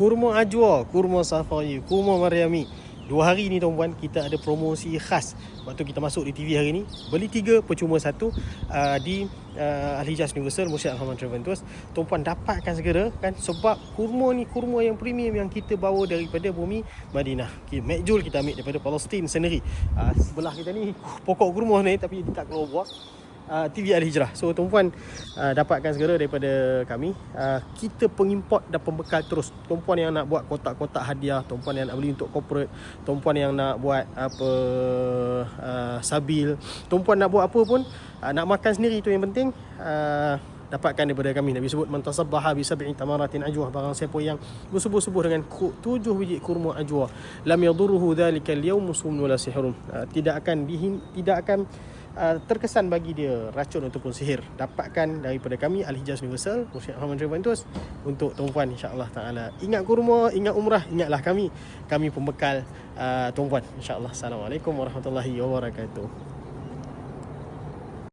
Kurma Ajwa, kurma Safari, kurma Mariami. 2 hari ni tuan-puan, kita ada promosi khas. Waktu kita masuk di TV hari ni, beli 3 percuma 1 di Al-Hijaz Universal Mursyid Ahmad Traventus. Tuan-puan dapatkan segera kan, sebab kurma ni kurma yang premium yang kita bawa daripada bumi Madinah. Mekjul kita ambil daripada Palestin sendiri. Sebelah kita ni pokok kurma ni, tapi dekat keluar buah. TV Al-Hijrah. So tuan-puan dapatkan segera daripada kami. Kita pengimport dan pembekal terus. Tuan-puan yang nak buat kotak-kotak hadiah, tuan-puan yang nak beli untuk corporate, tuan-puan yang nak buat apa sabil, tuan-puan nak buat apa pun, nak makan sendiri tu yang penting, dapatkan daripada kami. Nabi sebut man tasabbaha bi sab'i tamaratin ajwa, barang siapa yang bersubuh-subuh dengan 7 biji kurma ajwa, lam yadurruhu dhalika al-yawm summun wala sihrun, tidak akan terkesan bagi dia racun ataupun sihir. Dapatkan daripada kami Al-Hijaz Universal Mursyid Ahmad Traventus untuk tuan-puan, insya-Allah taala. Ingat kurma, ingat umrah, ingatlah kami pembekal tuan-puan, insya-Allah. Assalamualaikum warahmatullahi wabarakatuh.